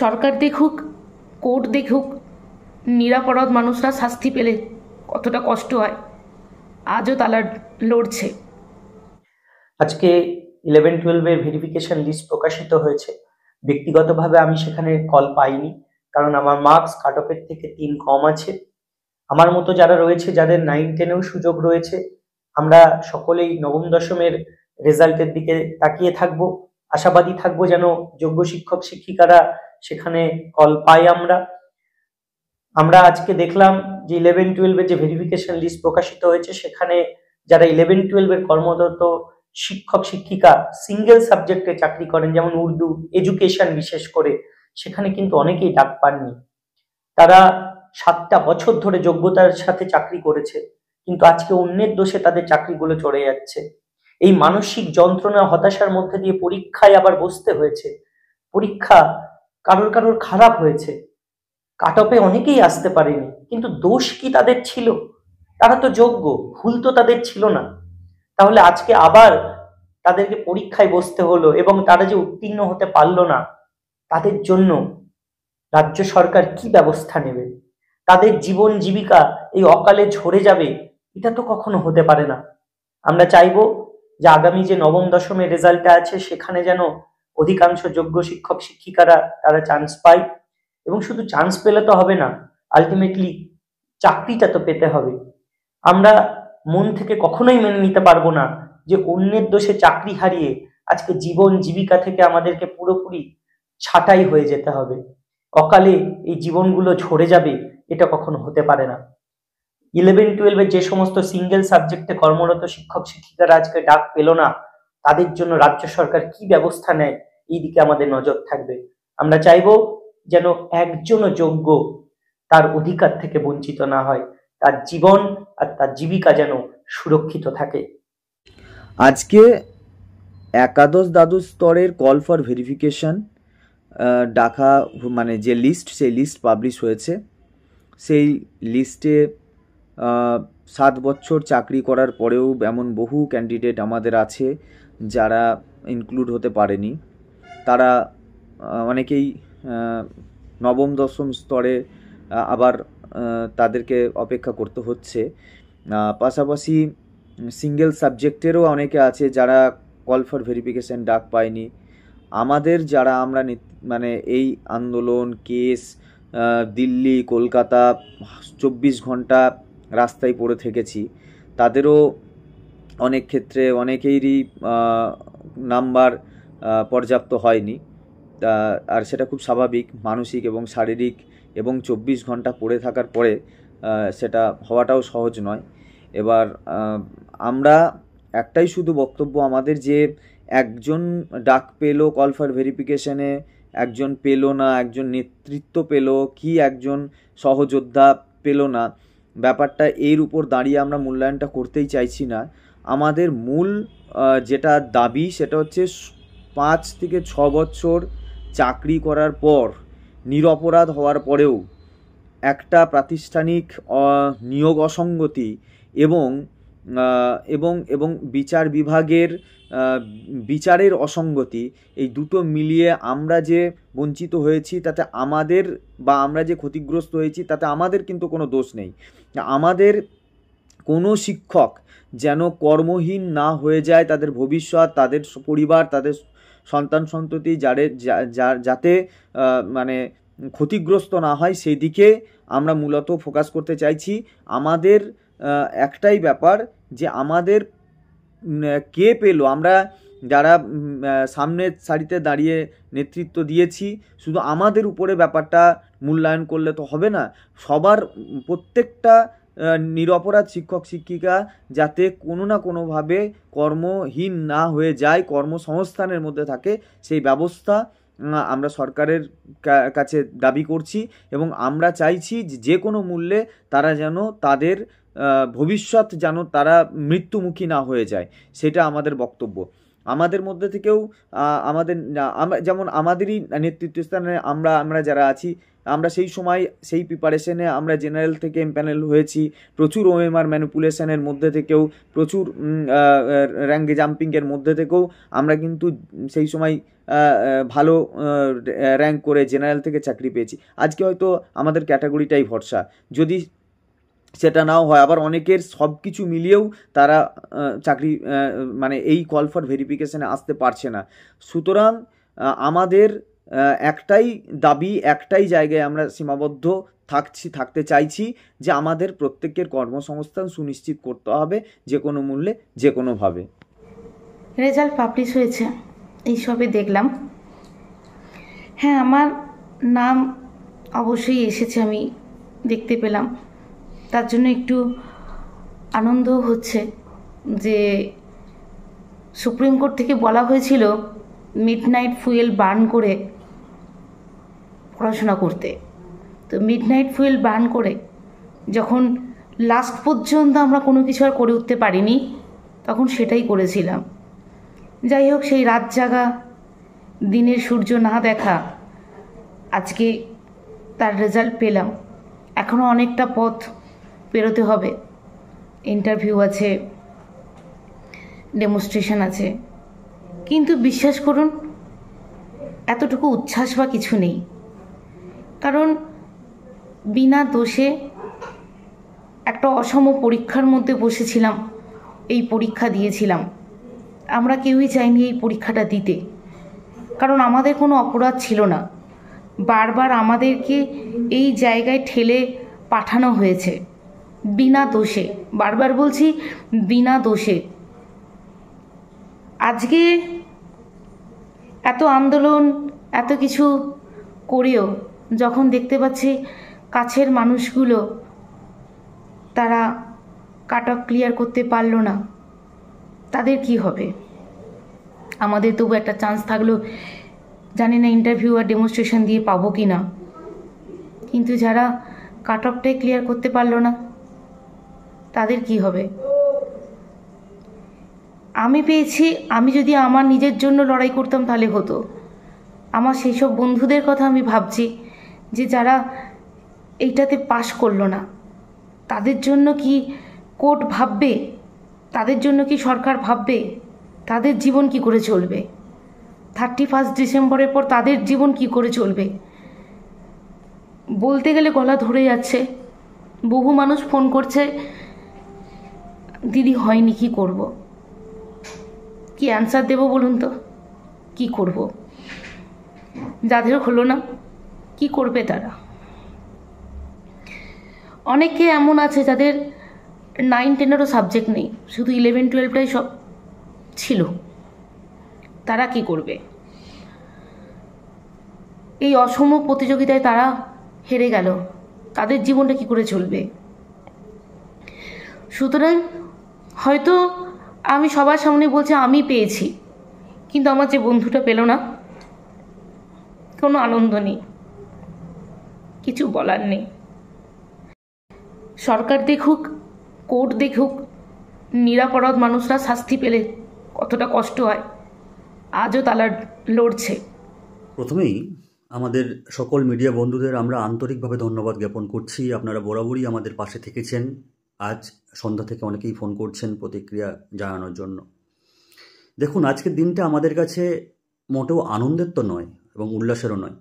সরকার দেখুক, কোর্ট দেখুক, নিরপরাধ মানুষরা শাস্তি পেলে কতটা কষ্ট হয়, আজও তারা লড়ছে। আজকে 11-12 ভেরিফিকেশন লিস্ট প্রকাশিত হয়েছে। ব্যক্তিগতভাবে আমি সেখানে কল পাইনি, কারণ আমার মার্কস কাট অফের থেকে 3 কম আছে। আমার মতো যারা রয়েছে, যাদের 9-10-এও সুযোগ রয়েছে, আমরা সকলেই নবম দশমের রেজাল্টের দিকে তাকিয়ে থাকবো, আশাবাদী থাকবো যেন যোগ্য শিক্ষক শিক্ষিকারা সেখানে কল পাই। আমরা আজকে দেখলাম যে 11-12-এর যে ভেরিফিকেশন লিস্ট প্রকাশিত হয়েছে, সেখানে যারা 11-12-এর কর্মরত শিক্ষক শিক্ষিকা সিঙ্গেল সাবজেক্টে চাকরি করেন, যেমন উর্দু, এডুকেশন বিশেষ করে, সেখানে কিন্তু অনেকেই ডাক পাননি। তারা 7টা বছর ধরে যোগ্যতার সাথে চাকরি করেছে, কিন্তু আজকে অন্যের দোষে তাদের চাকরিগুলো চলে যাচ্ছে। এই মানসিক যন্ত্রণা, হতাশার মধ্যে দিয়ে পরীক্ষায় আবার বসতে হয়েছে। পরীক্ষা কারোর কারোর খারাপ হয়েছে, কাট অফে অনেকেই আসতে পারেনি, কিন্তু দোষ কি তাদের ছিল? তারা তো যোগ্য, ভুল তো তাদের ছিল না। তাহলে আজকে আবার তাদেরকে পরীক্ষায় বসতে হলো, এবং তারা যে উত্তীর্ণ হতে পারলো না, তাদের জন্য রাজ্য সরকার কি ব্যবস্থা নেবে? তাদের জীবন জীবিকা এই অকালে ঝরে যাবে, এটা তো কখনো হতে পারে না। আমরা চাইবো যে আগামী যে নবম দশমের রেজাল্টটা আছে, সেখানে যেন অধিকাংশ যোগ্য শিক্ষক শিক্ষিকারা তারা চান্স পায়, এবং শুধু চান্স পেলে তো হবে না, আলটিমেটলি চাকরিটা তো পেতে হবে। আমরা মন থেকে কখনোই মেনে নিতে পারবো না যে অন্যের দোষে চাকরি হারিয়ে আজকে জীবন জীবিকা থেকে আমাদেরকে পুরোপুরি ছাঁটাই হয়ে যেতে হবে, অকালে এই জীবনগুলো ঝরে যাবে, এটা কখনো হতে পারে না। 11-12-এর যে সমস্ত সিঙ্গেল সাবজেক্টে কর্মরত শিক্ষক শিক্ষিকারা আজকে ডাক পেল না, তাদের জন্য রাজ্য সরকার কি ব্যবস্থা নেয়, এই দিকে আমাদের নজর থাকবে। আমরা চাইবো যেন একজনও যোগ্য তার অধিকার থেকে বঞ্চিত না হয়, তার জীবন আর তার জীবিকা যেন সুরক্ষিত থাকে। আজকে একাদশ দ্বাদশ স্তরের কল ফর ভেরিফিকেশন ডাকা, মানে যে লিস্ট, সেই লিস্ট পাবলিশ হয়েছে। সেই লিস্টে 7 বছর চাকরি করার পরেও এমন বহু ক্যান্ডিডেট আমাদের আছে যারা ইনক্লুড হতে পারেনি। তারা অনেকেই নবম দশম স্তরে আবার তাদেরকে অপেক্ষা করতে হচ্ছে। পাশাপাশি সিঙ্গেল সাবজেক্টেরও অনেকে আছে যারা কল ফর ভেরিফিকেশন ডাক পায়নি। আমাদের যারা আমরা মানে এই আন্দোলন, কেস, দিল্লি, কলকাতা 24 ঘন্টা রাস্তায় পড়ে থেকেছি, তাদেরও অনেক ক্ষেত্রে অনেকেরই নাম্বার পর্যাপ্ত হয়নি। আর সেটা খুব স্বাভাবিক, মানসিক এবং শারীরিক, এবং 24 ঘন্টা পড়ে থাকার পরে সেটা হওয়াটাও সহজ নয়। এবার আমরা একটাই শুধু বক্তব্য আমাদের, যে একজন ডাক পেলো কল ফর ভেরিফিকেশনে, একজন পেলো না, একজন নেতৃত্ব পেলো কি, একজন সহযোদ্ধা পেলো না, ব্যাপারটা এর উপর দাঁড়িয়ে আমরা মূল্যায়নটা করতেই চাইছি না। আমাদের মূল যেটা দাবি, সেটা হচ্ছে 5 থেকে 6 বছর চাকরি করার পর, নিরপরাধ হওয়ার পরেও একটা প্রাতিষ্ঠানিক নিয়োগ অসঙ্গতি এবং এবং এবং বিচার বিভাগের বিচারের অসঙ্গতি, এই দুটো মিলিয়ে আমরা যে বঞ্চিত হয়েছি, তাতে আমাদের, বা আমরা যে ক্ষতিগ্রস্ত হয়েছি, তাতে আমাদের কিন্তু কোনো দোষ নেই। আমাদের কোনো শিক্ষক যেন কর্মহীন না হয়ে যায়, তাদের ভবিষ্যৎ, তাদের পরিবার, তাদের সন্তান সন্ততি যাতে মানে ক্ষতিগ্রস্ত না হয়, সেই দিকে আমরা মূলত ফোকাস করতে চাইছি। আমাদের একটাই ব্যাপার, যে আমাদের কে পেলো, আমরা যারা সামনের সারিতে দাঁড়িয়ে নেতৃত্ব দিয়েছি, শুধু আমাদের উপরে ব্যাপারটা মূল্যায়ন করলে তো হবে না। সবার, প্রত্যেকটা নিরপরাধ শিক্ষক শিক্ষিকা যাতে কোনো না কোনোভাবে কর্মহীন না হয়ে যায়, কর্মসংস্থানের মধ্যে থাকে, সেই ব্যবস্থা আমরা সরকারের কাছে দাবি করছি, এবং আমরা চাইছি যে কোনো মূল্যে তারা যেন তাদের ভবিষ্যৎ যেন তারা মৃত্যুমুখী না হয়ে যায়, সেটা আমাদের বক্তব্য। আমাদের মধ্যে থেকেও আমরা যেমন আমাদেরই নেতৃত্বস্থানে আমরা যারা আছি, আমরা সেই সময় সেই প্রিপারেশনে আমরা জেনারেল থেকে এমপ্যানেল হয়েছি, প্রচুর ওএমআর ম্যানিপুলেশনের মধ্যে থেকেও, প্রচুর র্যাঙ্ক জাম্পিংয়ের মধ্যে থেকেও আমরা কিন্তু সেই সময় ভালো র্যাঙ্ক করে জেনারেল থেকে চাকরি পেয়েছি। আজকে হয়তো আমাদের ক্যাটাগরিটাই ভরসা, যদি সেটা নাও হয়, আবার অনেকের সব কিছু মিলিয়েও তারা চাকরি মানে এই কল ফর ভেরিফিকেশানে আসতে পারছে না। সুতরাং আমাদের একটাই দাবি, একটাই জায়গায় আমরা সীমাবদ্ধ থাকতে চাইছি যে আমাদের প্রত্যেকের কর্মসংস্থান সুনিশ্চিত করতে হবে, যে কোনো মূল্যে, যে কোনোভাবে। রেজাল্ট পাবলিশ হয়েছে, এইসবে দেখলাম। হ্যাঁ, আমার নাম অবশ্যই এসেছে, আমি দেখতে পেলাম। তার জন্য একটু আনন্দ হচ্ছে যে সুপ্রিম কোর্ট থেকে বলা হয়েছিল মিডনাইট ফুয়েল বার্ন করে পড়াশোনা করতে। তো মিডনাইট ফুয়েল বার্ন করে যখন লাস্ট পর্যন্ত আমরা কোনো কিছু আর করে উঠতে পারিনি, তখন সেটাই করেছিলাম। যাই হোক, সেই রাত জাগা, দিনের সূর্য না দেখা, আজকে তার রেজাল্ট পেলাম। এখনও অনেকটা পথ পেরোতে হবে, ইন্টারভিউ আছে, ডেমনস্ট্রেশন আছে, কিন্তু বিশ্বাস করুন এতটুকু উচ্ছ্বাস বা কিছু নেই। কারণ বিনা দোষে একটা অসম পরীক্ষার মধ্যে বসেছিলাম, এই পরীক্ষা দিয়েছিলাম। আমরা কেউই চাইনি এই পরীক্ষাটা দিতে, কারণ আমাদের কোনো অপরাধ ছিল না। বারবার আমাদেরকে এই জায়গায় ঠেলে পাঠানো হয়েছে বিনা দোষে, বারবার বলছি বিনা দোষে। আজকে এত আন্দোলন, এত কিছু করেও যখন দেখতে পাচ্ছি কাছের মানুষগুলো তারা কাট অফ ক্লিয়ার করতে পারলো না, তাদের কি হবে? আমাদের তবু একটা চান্স থাকলো, জানি না ইন্টারভিউ আর ডেমনস্ট্রেশন দিয়ে পাবো কি না, কিন্তু যারা কাট অফটাই ক্লিয়ার করতে পারলো না তাদের কি হবে? আমি পেয়েছি, আমি যদি আমার নিজের জন্য লড়াই করতাম তাহলে হতো। আমার সেই সব বন্ধুদের কথা আমি ভাবছি যে যারা এইটাতে পাশ করলো না, তাদের জন্য কি কোর্ট ভাববে? তাদের জন্য কি সরকার ভাববে? তাদের জীবন কি করে চলবে? 31 ডিসেম্বরের পর তাদের জীবন কি করে চলবে? বলতে গেলে গলা ধরে যাচ্ছে। বহু মানুষ ফোন করছে, দিদি হয়নি, কি করব? কি অ্যান্সার দেব বলুন তো? কি করব? যাদের হলো না কি করবে তারা? অনেকে এমন আছে যাদের 9-10-এরও সাবজেক্ট নেই, শুধু 11-12টাই সব ছিল। তারা কি করবে? এই অসম প্রতিযোগিতায় তারা হেরে গেল, তাদের জীবনটা কি করে চলবে? সুতরাং হয়তো আমি সবার সামনে বলছি আমি পেয়েছি, কিন্তু আমার যে বন্ধুটা পেল না, কোনো আনন্দ নেই, কিছু বলার নেই। সরকার দেখুক, কোর্ট দেখুক, নিরপরাধ মানুষরা শাস্তি পেলে কতটা কষ্ট হয়, আজও তারা লড়ছে। প্রথমেই আমাদের সকল মিডিয়া বন্ধুদের আমরা আন্তরিকভাবে ধন্যবাদ জ্ঞাপন করছি। আপনারা বরাবরই আমাদের পাশে থেকেছেন। আজ সন্ধ্যা থেকে অনেকেই ফোন করছেন প্রতিক্রিয়া জানানোর জন্য। দেখুন, আজকের দিনটা আমাদের কাছে মোটেও আনন্দের তো নয় এবং উল্লাসেরও নয়।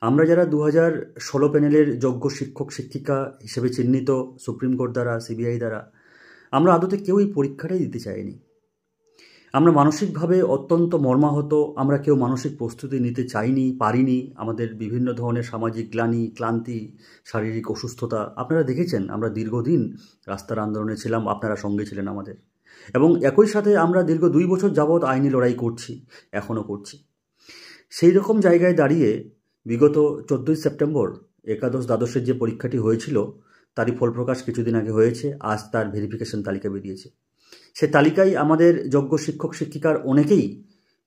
আমরা যারা 2016 প্যানেলের যোগ্য শিক্ষক শিক্ষিকা হিসেবে চিহ্নিত সুপ্রিম কোর্ট দ্বারা, সিবিআই দ্বারা, আমরা আদতে কেউ এই পরীক্ষাটাই দিতে চাইনি। আমরা মানসিকভাবে অত্যন্ত মর্মাহত, আমরা কেউ মানসিক প্রস্তুতি নিতে চাইনি, পারিনি। আমাদের বিভিন্ন ধরনের সামাজিক গ্লানি, ক্লান্তি, শারীরিক অসুস্থতা আপনারা দেখেছেন। আমরা দীর্ঘদিন রাস্তার আন্দোলনে ছিলাম, আপনারা সঙ্গে ছিলেন আমাদের, এবং একই সাথে আমরা দীর্ঘ 2 বছর যাবৎ আইনি লড়াই করছি, এখনও করছি। সেই রকম জায়গায় দাঁড়িয়ে বিগত 14ই সেপ্টেম্বর একাদশ দ্বাদশের যে পরীক্ষাটি হয়েছিল তারই ফলপ্রকাশ কিছুদিন আগে হয়েছে। আজ তার ভেরিফিকেশন তালিকা বেরিয়েছে। সে তালিকায় আমাদের যোগ্য শিক্ষক শিক্ষিকার অনেকেই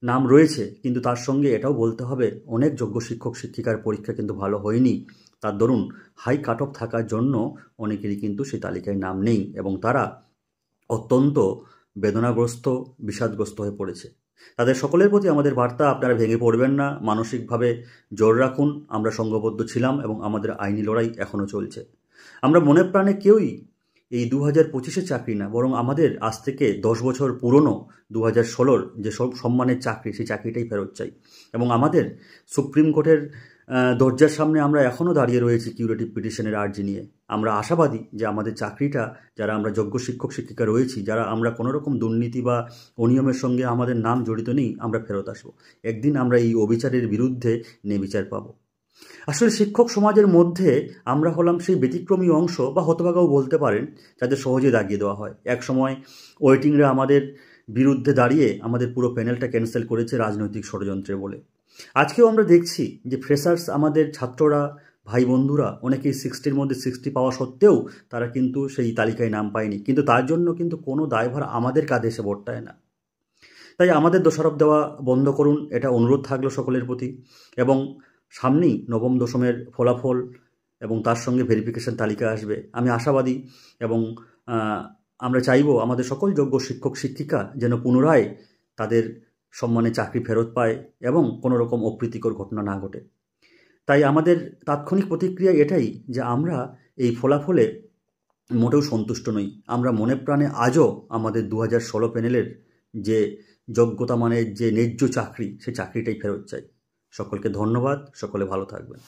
নাম রয়েছে, কিন্তু তার সঙ্গে এটাও বলতে হবে অনেক যোগ্য শিক্ষক শিক্ষিকার পরীক্ষা কিন্তু ভালো হয়নি। তার দরুন হাই কাট অফ থাকার জন্য অনেকেরই কিন্তু সেই তালিকায় নাম নেই এবং তারা অত্যন্ত বেদনাগ্রস্ত, বিষাদগ্রস্ত হয়ে পড়েছে। তাদের সকলের প্রতি আমাদের বার্তা, আপনারা ভেঙে পড়বেন না, মানসিকভাবে জোর রাখুন। আমরা সংঘবদ্ধ ছিলাম এবং আমাদের আইনি লড়াই এখনও চলছে। আমরা মনে প্রাণে কেউই এই 2025-এর চাকরি না, বরং আমাদের আজ থেকে 10 বছর পুরনো 2016-র যে সব সম্মানের চাকরি, সেই চাকরিটাই ফেরত চাই। এবং আমাদের সুপ্রিম কোর্টের দরজার সামনে আমরা এখনও দাঁড়িয়ে রয়েছি কিউরেটিভ পিটিশনের আর্জি নিয়ে। আমরা আশাবাদী যে আমাদের চাকরিটা, যারা আমরা যোগ্য শিক্ষক শিক্ষিকা রয়েছি, যারা আমরা কোনো রকম দুর্নীতি বা অনিয়মের সঙ্গে আমাদের নাম জড়িত নেই, আমরা ফেরত আসবো। একদিন আমরা এই অবিচারের বিরুদ্ধে ন্যায়বিচার পাবো। আসলে শিক্ষক সমাজের মধ্যে আমরা হলাম সেই ব্যতিক্রমী অংশ, বা হতভাগাও বলতে পারেন, যাদের সহজে দাগিয়ে দেওয়া হয়। এক সময় ওয়েটিংরা আমাদের বিরুদ্ধে দাঁড়িয়ে আমাদের পুরো প্যানেলটা ক্যান্সেল করেছে রাজনৈতিক ষড়যন্ত্রে বলে। আজকেও আমরা দেখছি যে ফ্রেশার্স, আমাদের ছাত্ররা, ভাই বন্ধুরা, অনেকেই 60-র মধ্যে 60 পাওয়া সত্ত্বেও তারা কিন্তু সেই তালিকায় নাম পায়নি, কিন্তু তার জন্য কিন্তু কোনো দায়ভার আমাদের কাঁধে এসে বর্তায় না। তাই আমাদের দোষারোপ দেওয়া বন্ধ করুন, এটা অনুরোধ থাকলো সকলের প্রতি। এবং সামনেই নবম দশমের ফলাফল এবং তার সঙ্গে ভেরিফিকেশন তালিকা আসবে। আমি আশাবাদী এবং আমরা চাইবো আমাদের সকল যোগ্য শিক্ষক শিক্ষিকা যেন পুনরায় তাদের সম্মানে চাকরি ফেরত পায় এবং কোনো রকম অপ্রীতিকর ঘটনা না ঘটে। তাই আমাদের তাৎক্ষণিক প্রতিক্রিয়া এটাই যে আমরা এই ফলাফলে মোটেও সন্তুষ্ট নই। আমরা মনে প্রাণে আজও আমাদের 2016 প্যানেলের যে যোগ্যতা মানের যে ন্যায্য চাকরি, সেই চাকরিটাই ফেরত চাই। সকলকে ধন্যবাদ, সকলে ভালো থাকবেন।